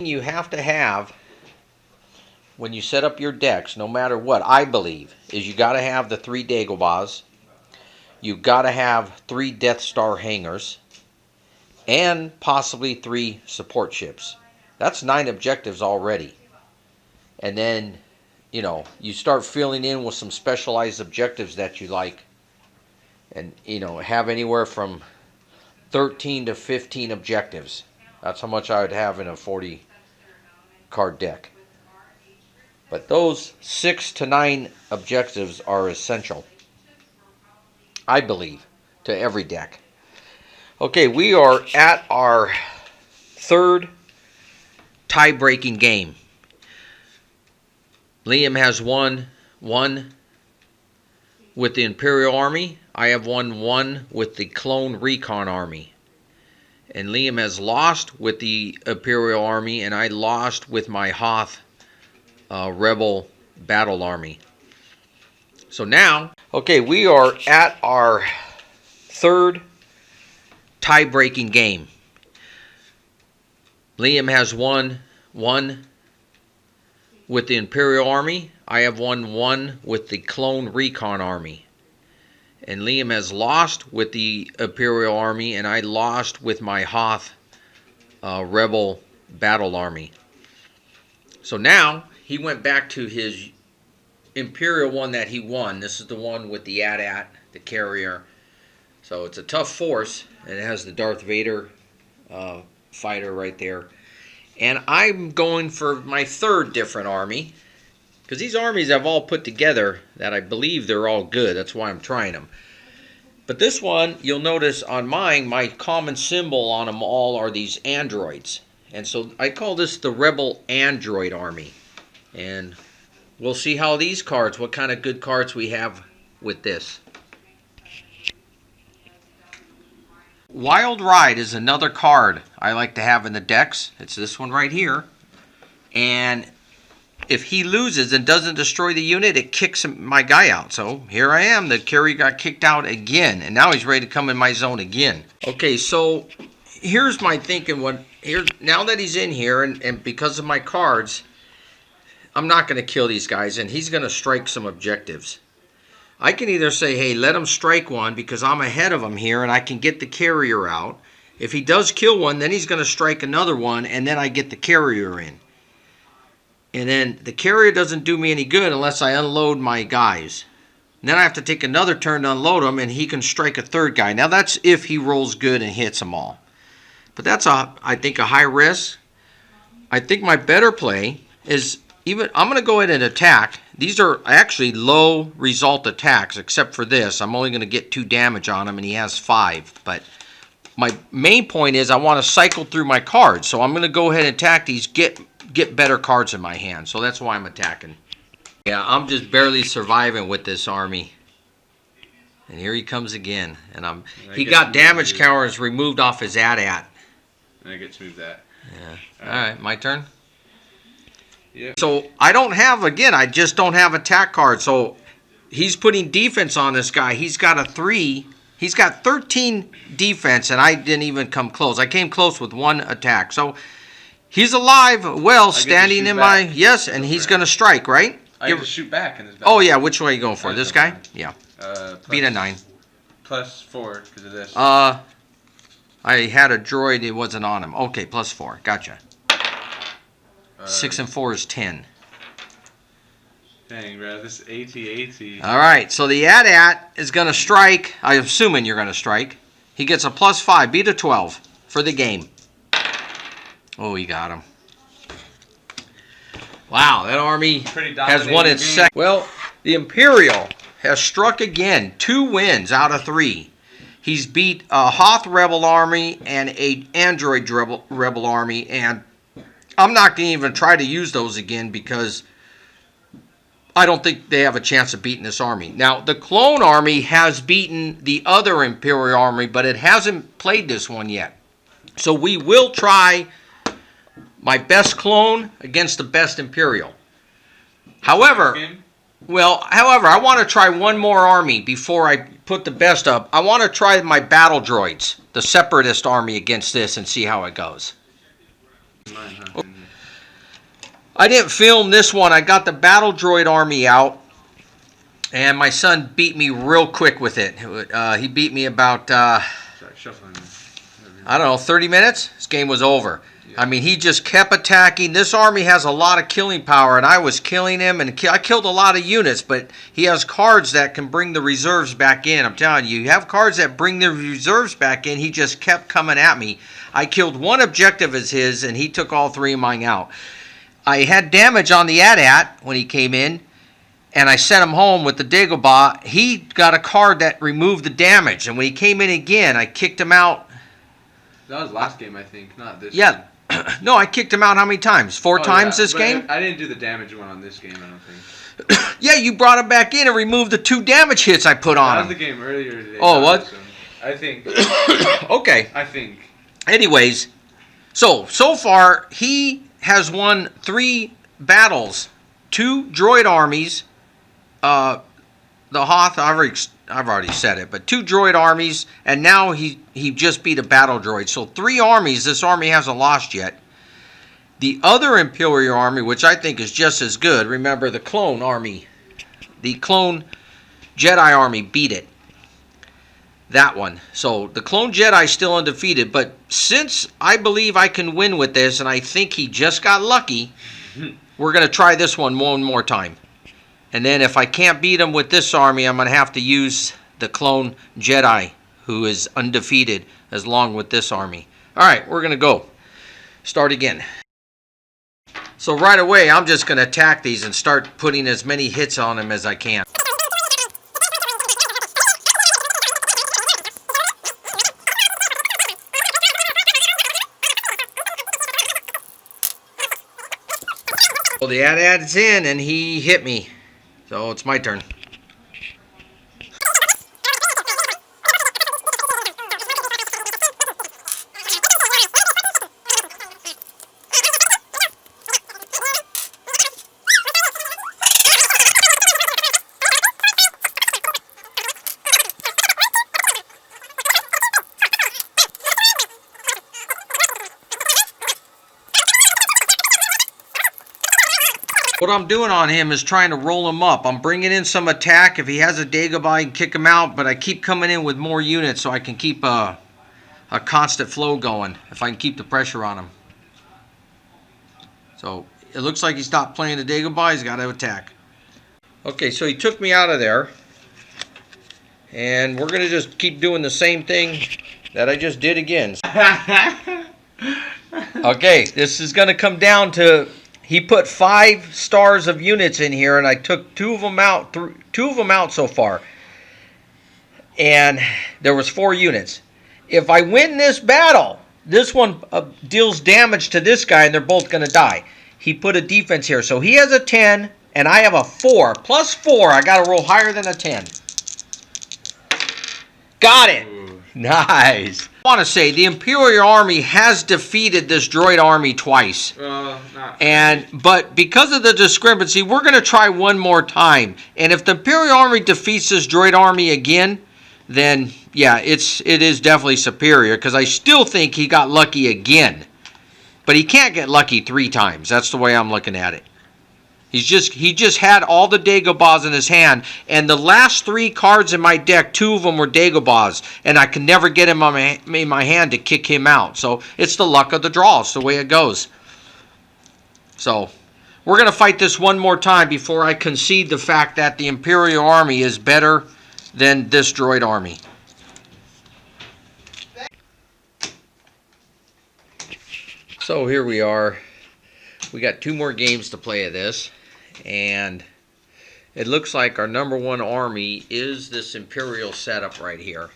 You have to have, when you set up your decks, no matter what, I believe, is you got to have the 3 Dagobahs, you got to have 3 Death Star hangars, and possibly 3 support ships. That's 9 objectives already. And then, you know, you start filling in with some specialized objectives that you like. And, you know, have anywhere from 13 to 15 objectives. That's how much I would have in a 40 card deck. But those 6 to 9 objectives are essential, I believe, to every deck. Okay, we are at our 3rd tie-breaking game. Liam has won 1 with the Imperial Army. I have won 1 with the Clone Recon Army. And Liam has lost with the Imperial Army, and I lost with my Hoth Rebel Battle Army. So now, okay, we are at our 3rd tie-breaking game. Liam has won 1 with the Imperial Army. I have won 1 with the Clone Recon Army. And Liam has lost with the Imperial Army, and I lost with my Hoth Rebel Battle Army. So now, he went back to his Imperial one that he won. This is the one with the AT-AT, the carrier. So it's a tough force, and it has the Darth Vader fighter right there. And I'm going for my 3rd different army, because these armies I've all put together that I believe they're all good. That's why I'm trying them. But this one, you'll notice on mine, my common symbol on them all are these androids. And so I call this the Rebel Android Army. And we'll see how these cards, what kind of good cards we have with this. Wild Ride is another card I like to have in the decks. It's this one right here. And if he loses and doesn't destroy the unit, it kicks my guy out. So here I am. The carrier got kicked out again. And now he's ready to come in my zone again. Okay, so here's my thinking. Now that he's in here, and because of my cards, I'm not going to kill these guys. And he's going to strike some objectives. I can either say, hey, let him strike one because I'm ahead of him here and I can get the carrier out. If he does kill one, then he's going to strike another one, and then I get the carrier in. And then the carrier doesn't do me any good unless I unload my guys. And then I have to take another turn to unload them, and he can strike a 3rd guy. Now that's if he rolls good and hits them all. But that's, I think, a high risk. I think my better play is I'm going to go ahead and attack. These are actually low result attacks, except for this. I'm only going to get 2 damage on him, and he has 5. But my main point is I want to cycle through my cards. So I'm going to go ahead and attack these, get better cards in my hand. So that's why I'm attacking. Yeah, I'm just barely surviving with this army. And here he comes again. And he got damage counters removed off his AT-AT. And I get to move that. Yeah. All right, my turn. Yeah. So I don't have, again, I just don't have attack cards. So he's putting defense on this guy. He's got a 3. He's got 13 defense, and I didn't even come close. I came close with 1 attack. So he's alive, well, standing in my, yes, and he's going to strike, right? I get to shoot back in this battle. Oh, yeah, which way are you going for? This guy? Yeah. Beat a 9. +4 because of this. I had a droid, it wasn't on him. Okay, +4, gotcha. 6 and 4 is 10. Dang, bro, this AT-AT. All right, so the AT-AT is going to strike. I'm assuming you're going to strike. He gets a +5, beat a 12 for the game. Oh, he got him. Wow, that army has won its second. Well, the Imperial has struck again. 2 wins out of 3. He's beat a Hoth Rebel Army and a Android Rebel Army, and I'm not going to even try to use those again because I don't think they have a chance of beating this army. Now, the Clone Army has beaten the other Imperial Army, but it hasn't played this one yet. So we will try my best Clone against the best Imperial. However, I want to try one more army before I put the best up. I want to try my battle droids, the Separatist army, against this and see how it goes. I didn't film this one. I got the Battle Droid army out, and my son beat me real quick with it. He beat me about, Sorry, shuffling. I don't know, 30 minutes? This game was over. Yeah. I mean, he just kept attacking. This army has a lot of killing power, and I was killing him, and I killed a lot of units, but he has cards that can bring the reserves back in. I'm telling you, you have cards that bring the reserves back in. He just kept coming at me. I killed one objective as his, and he took all 3 of mine out. I had damage on the AT-AT when he came in, and I sent him home with the Dagobah. He got a card that removed the damage, and when he came in again, I kicked him out. That was last game, I think, not this. Yeah. No, I kicked him out how many times? 4 times this game? I didn't do the damage one on this game, I don't think. Yeah, you brought him back in and removed the 2 damage hits I put on him. That was the game earlier today. Oh, what? I think. Okay. I think. Anyways, so far, he has won 3 battles. 2 droid armies. The Hoth, I've already said it, but 2 droid armies, and now he just beat a battle droid. So 3 armies. This army hasn't lost yet. The other Imperial army, which I think is just as good, remember the clone army, the clone Jedi army beat it. That one. So the clone Jedi still undefeated, but since I believe I can win with this, and I think he just got lucky, we're going to try this one more time. And then if I can't beat him with this army, I'm going to have to use the clone Jedi, who is undefeated, as long with this army. All right, we're going to go. Start again. So right away, I'm just going to attack these and start putting as many hits on them as I can. Well, the AT-AT's in, and he hit me. So it's my turn. What I'm doing on him is trying to roll him up. I'm bringing in some attack. If he has a Dagobah, I can kick him out, but I keep coming in with more units so I can keep a constant flow going, if I can keep the pressure on him. So it looks like he stopped playing the Dagobah. He's got to attack. Okay, so he took me out of there. And we're going to just keep doing the same thing that I just did again. Okay, this is going to come down to... He put 5 stars of units in here, and I took 2 of them out. 2 of them out so far, and there was 4 units. If I win this battle, this one deals damage to this guy, and they're both going to die. He put a defense here, so he has a 10, and I have a 4. Plus 4, I got to roll higher than a 10. Got it. Ooh. Nice. I want to say the Imperial Army has defeated this droid army twice. But because of the discrepancy, we're going to try one more time. And if the Imperial Army defeats this droid army again, then yeah, it is definitely superior, because I still think he got lucky again. But he can't get lucky 3 times. That's the way I'm looking at it. He just had all the Dagobahs in his hand, and the last 3 cards in my deck, 2 of them were Dagobahs, and I could never get him in my hand to kick him out. So it's the luck of the draw. It's the way it goes. So we're going to fight this one more time before I concede the fact that the Imperial Army is better than this droid army. So here we are. We got 2 more games to play of this, and it looks like our number 1 army is this Imperial setup right here.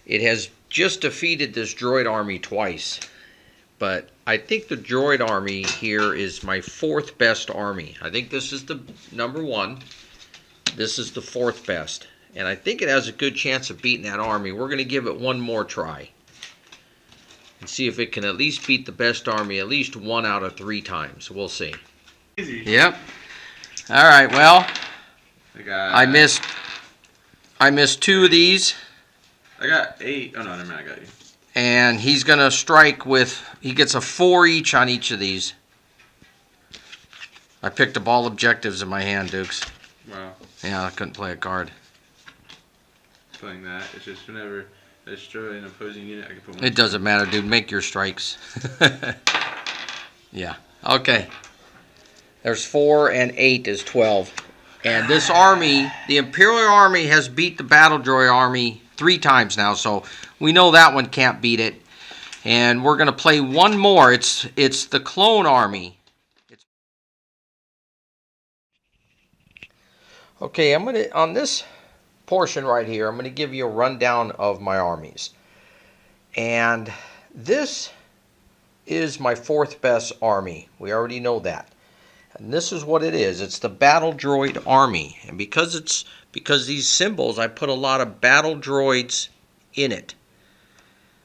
It has just defeated this droid army twice, but I think the droid army here is my 4th best army. I think this is the number 1. This is the 4th best, and I think it has a good chance of beating that army. We're going to give it one more try and see if it can at least beat the best army at least 1 out of 3 times. We'll see. Easy. Yep. All right. Well, I missed 2 of these. I got 8. Oh no, never mind. I got you. And he's gonna strike with. He gets a 4 each on each of these. I picked up all objectives in my hand, Dukes. Wow. Yeah, I couldn't play a card. Playing that. It's just whenever I destroy an opposing unit, I can put one. It doesn't matter, dude. Make your strikes. Yeah. Okay. There's 4 and 8 is 12. And this army, the Imperial Army, has beat the Battle Droid Army 3 times now, so we know that one can't beat it. And we're going to play one more. It's the Clone Army. Okay, I'm gonna on this portion right here, I'm gonna give you a rundown of my armies. And this is my 4th best army. We already know that. And this is what it is. It's the Battle Droid Army. And because these symbols, I put a lot of battle droids in it.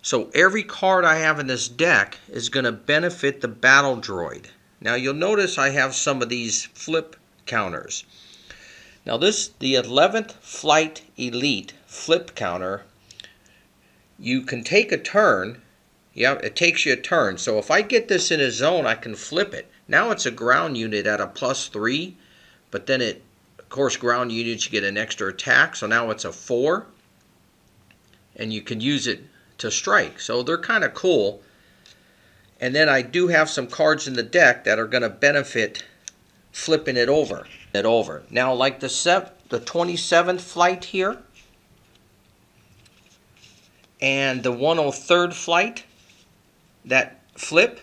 So every card I have in this deck is going to benefit the battle droid. Now you'll notice I have some of these flip counters. Now the 11th Flight Elite flip counter, you can take a turn. Yeah, it takes you a turn. So if I get this in a zone, I can flip it. Now it's a ground unit at a +3, but then of course, ground units you get an extra attack. So now it's a 4, and you can use it to strike. So they're kind of cool. And then I do have some cards in the deck that are going to benefit flipping it over. Now, like the 27th flight here, and the 103rd flight, that flip.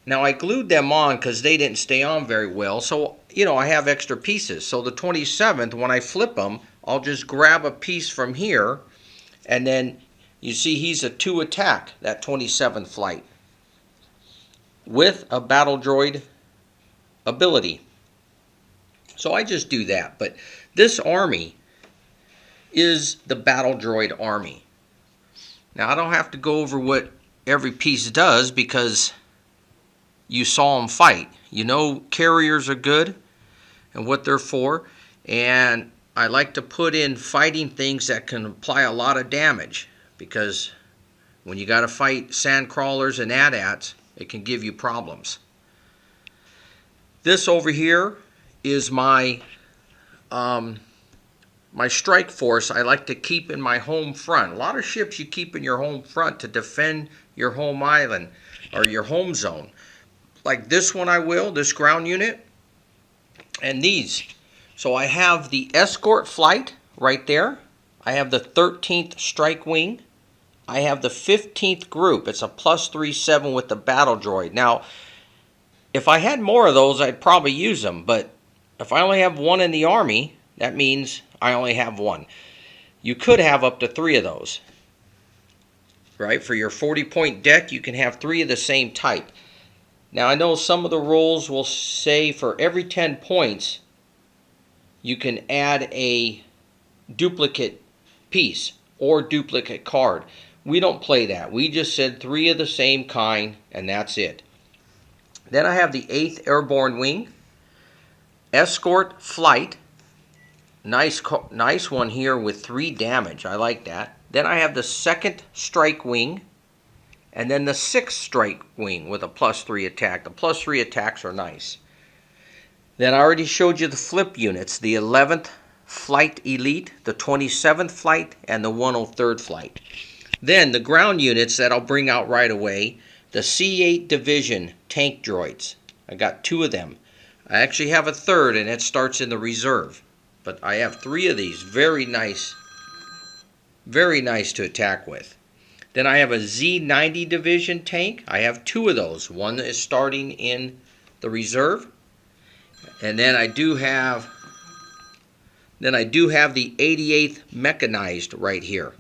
Now I glued them on because they didn't stay on very well. So, I have extra pieces. So the 27th, when I flip them, I'll just grab a piece from here. And then you see he's a 2 attack, that 27th flight, with a battle droid ability. So I just do that. But this army is the battle droid army. Now I don't have to go over what every piece does because you saw them fight. You know carriers are good and what they're for. And I like to put in fighting things that can apply a lot of damage, because when you got to fight sand crawlers and AT-ATs, it can give you problems. This over here is my my strike force I like to keep in my home front. A lot of ships you keep in your home front to defend your home island or your home zone. Like this one I will, this ground unit, and these. So I have the escort flight right there. I have the 13th strike wing. I have the 15th group. It's a +3/7 with the battle droid. Now, if I had more of those, I'd probably use them. But if I only have one in the army, that means I only have one. You could have up to 3 of those. Right? For your 40-point deck, you can have 3 of the same type. Now, I know some of the rules will say for every 10 points, you can add a duplicate piece or duplicate card. We don't play that. We just said 3 of the same kind, and that's it. Then I have the 8th Airborne Wing, Escort Flight. Nice one here with 3 damage. I like that. Then I have the 2nd Strike Wing, and then the 6th Strike Wing with a +3 attack. The +3 attacks are nice. Then I already showed you the flip units, the 11th Flight Elite, the 27th Flight, and the 103rd Flight. Then the ground units that I'll bring out right away, the C8 Division tank droids. I got 2 of them. I actually have a 3rd, and it starts in the reserve. But I have 3 of these. Very nice to attack with. Then I have a Z90 Division tank. I have 2 of those. One is starting in the reserve. And then I do have the 88th Mechanized right here.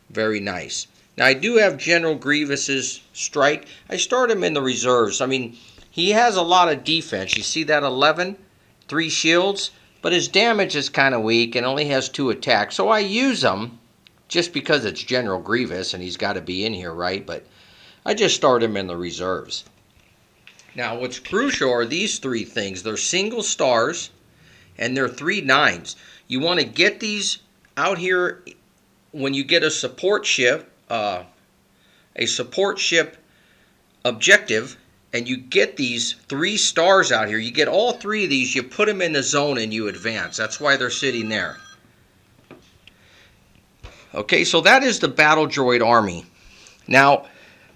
Very nice. Now I do have General Grievous's strike. I start him in the reserves. I mean, he has a lot of defense. You see that 11, 3 shields, but his damage is kind of weak and only has 2 attacks. So I use him just because it's General Grievous and he's got to be in here, right? But I just start him in the reserves. Now, what's crucial are these 3 things. They're single stars, and they're 3 9s. You want to get these out here when you get a support ship objective. and you get these 3 stars out here. You get all 3 of these, you put them in the zone, and you advance. That's why they're sitting there. Okay, so that is the Battle Droid Army. Now,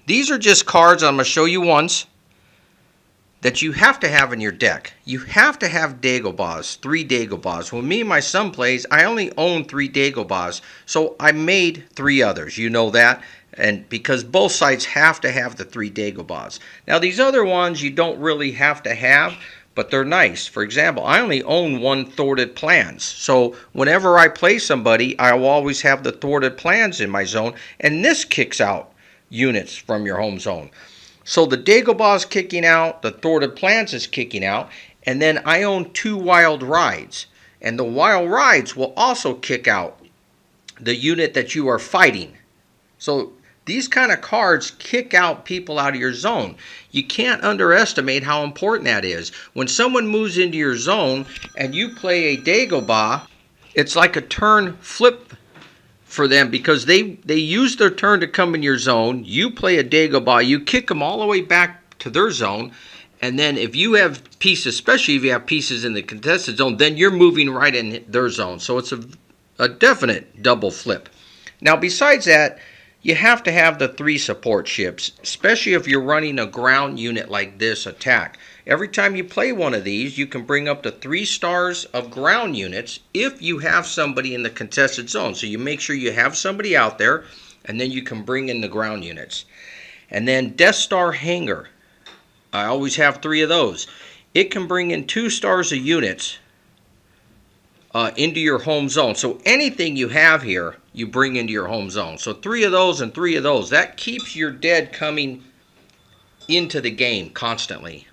these are just cards I'm going to show you once that you have to have in your deck. You have to have Dagobahs, 3 Dagobahs. When me and my son plays, I only own 3 Dagobahs, so I made 3 others. You know that, and because both sides have to have the 3 Dagobahs. Now, these other ones you don't really have to have, but they're nice. For example, I only own 1 Thwarted Plans. So whenever I play somebody, I will always have the Thwarted Plans in my zone, and this kicks out units from your home zone. So the Dagobah is kicking out, the Thwarted Plans is kicking out, and then I own 2 Wild Rides. And the Wild Rides will also kick out the unit that you are fighting. So these kind of cards kick out people out of your zone. You can't underestimate how important that is. When someone moves into your zone and you play a Dagobah, it's like a turn flip for them, because they use their turn to come in your zone. You play a Dagobah, you kick them all the way back to their zone, and then if you have pieces, especially if you have pieces in the contested zone, then you're moving right in their zone. So it's a definite double flip. Now, besides that, you have to have the 3 support ships, especially if you're running a ground unit like this attack. Every time you play one of these, you can bring up to 3 stars of ground units if you have somebody in the contested zone. So you make sure you have somebody out there, and then you can bring in the ground units. And then Death Star Hangar. I always have 3 of those. It can bring in 2 stars of units into your home zone. So anything you have here, you bring into your home zone. So 3 of those and 3 of those. That keeps your dead coming into the game constantly.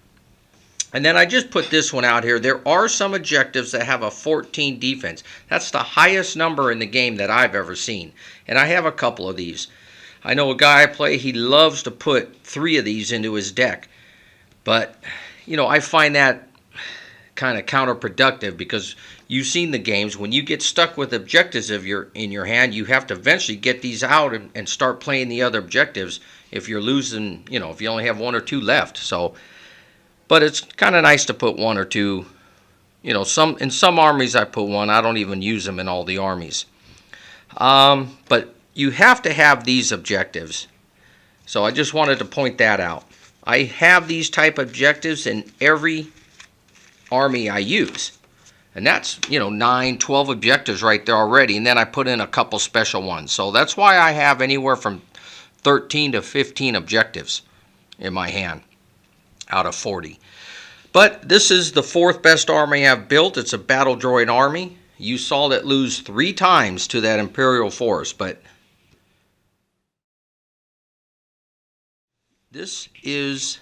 And then I just put this one out here. There are some objectives that have a 14 defense. That's the highest number in the game that I've ever seen. And I have a couple of these. I know a guy I play, he loves to put 3 of these into his deck. But, you know, I find that kind of counterproductive, because you've seen the games. When you get stuck with objectives in your hand, you have to eventually get these out and start playing the other objectives if you're losing, you know, if you only have 1 or 2 left. So, but it's kind of nice to put 1 or 2. You know, in some armies I put 1. I don't even use them in all the armies. But you have to have these objectives. So I just wanted to point that out. I have these type of objectives in every army I use. And that's, you know, 9, 12 objectives right there already. And then I put in a couple special ones. So that's why I have anywhere from 13 to 15 objectives in my hand out of 40. But this is the 4th best army I've built. It's a Battle Droid army. You saw that lose 3 times to that Imperial force. But this is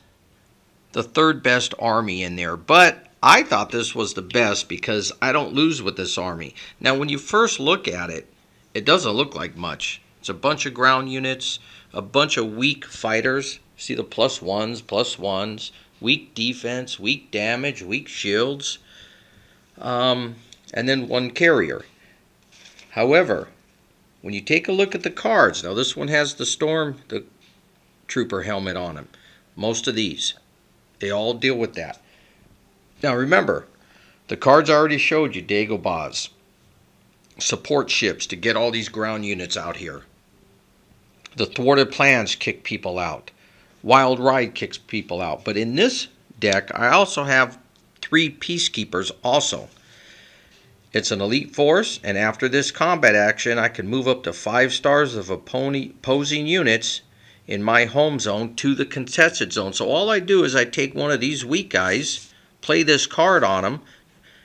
the 3rd best army in there. But I thought this was the best because I don't lose with this army. Now, when you first look at it, it doesn't look like much. It's a bunch of ground units, a bunch of weak fighters. See the +1s, weak defense, weak damage, weak shields, and then 1 carrier. However, when you take a look at the cards, now this one has the Trooper helmet on him. Most of these, they all deal with that. Now remember, the cards I already showed you, Dagobahs, support ships to get all these ground units out here. The Thwarted Plans kick people out. Wild Ride kicks people out. But in this deck, I also have 3 Peacekeepers also. It's an elite force, and after this combat action, I can move up to 5 stars of opposing units in my home zone to the contested zone. So all I do is I take one of these weak guys, play this card on them,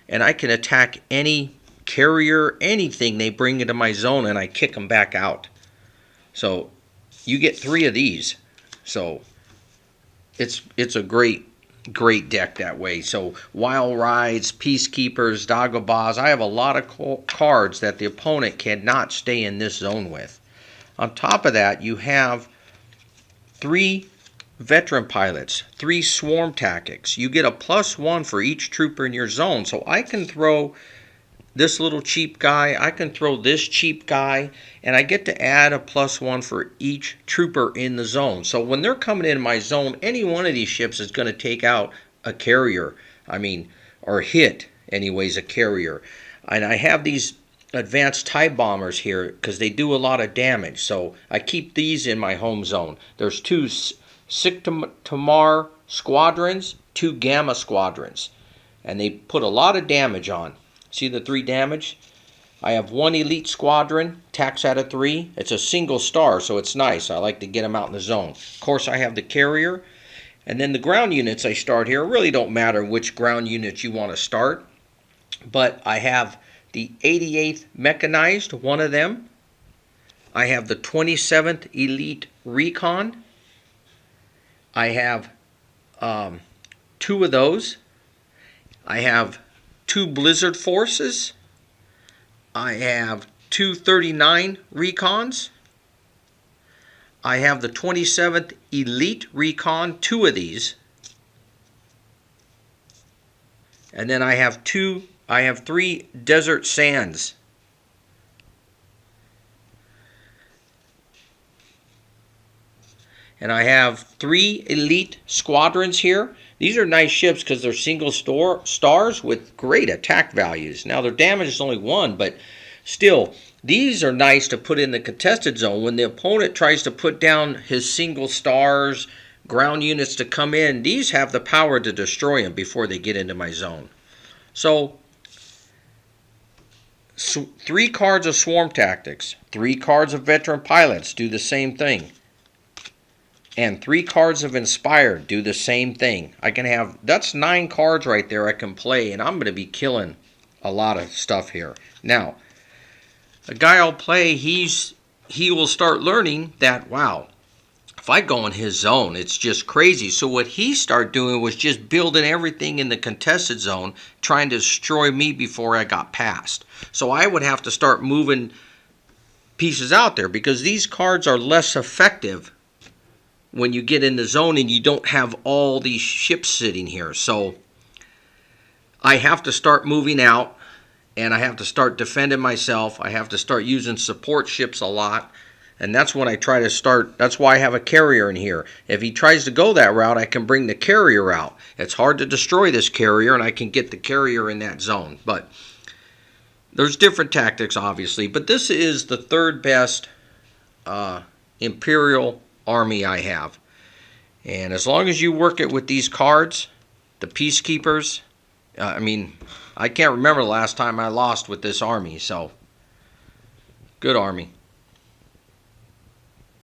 and I can attack any carrier, anything they bring into my zone, and I kick them back out. So you get 3 of these. So it's a great deck that way. So Wild Rides, Peacekeepers, Dagobahs. I have a lot of cards that the opponent cannot stay in this zone with. On top of that, you have 3 veteran pilots, 3 swarm tactics. You get a +1 for each trooper in your zone. So I can throw this little cheap guy. I can throw this cheap guy, and I get to add a +1 for each trooper in the zone. So when they're coming in my zone, any one of these ships is going to take out a carrier. I mean, or hit, anyways, a carrier. And I have these advanced TIE bombers here because they do a lot of damage. So I keep these in my home zone. There's 2 Siktamar squadrons, 2 Gamma squadrons. And they put a lot of damage on. See the 3 damage? I have 1 elite squadron, attacks out of 3. It's a single star, so it's nice. I like to get them out in the zone. Of course, I have the carrier. And then the ground units I start here. It really don't matter which ground units you want to start. But I have the 88th Mechanized, one of them. I have the 27th Elite Recon. I have 2 of those. I have 2 Blizzard Forces. I have 2 39 Recons. I have the 27th Elite Recon, 2 of these. And then I have 3 Desert Sands. And I have 3 elite squadrons here. These are nice ships because they're single stars with great attack values. Now their damage is only 1, but still, these are nice to put in the contested zone. When the opponent tries to put down his single stars, ground units to come in, these have the power to destroy them before they get into my zone. So 3 cards of Swarm Tactics, 3 cards of Veteran Pilots do the same thing. And 3 cards of Inspired do the same thing. I can have, that's 9 cards right there I can play, and I'm going to be killing a lot of stuff here. Now, a guy I'll play, he will start learning that, wow, if I go in his zone, it's just crazy. So what he started doing was just building everything in the contested zone, trying to destroy me before I got past. So I would have to start moving pieces out there because these cards are less effective when you get in the zone and you don't have all these ships sitting here. So I have to start moving out, and I have to start defending myself. I have to start using support ships a lot, and that's when I try to start. That's why I have a carrier in here. If he tries to go that route, I can bring the carrier out. It's hard to destroy this carrier, and I can get the carrier in that zone. But there's different tactics, obviously, but this is the 3rd best Imperial army I have. And as long as you work it with these cards, the Peacekeepers, I mean, I can't remember the last time I lost with this army, so good army.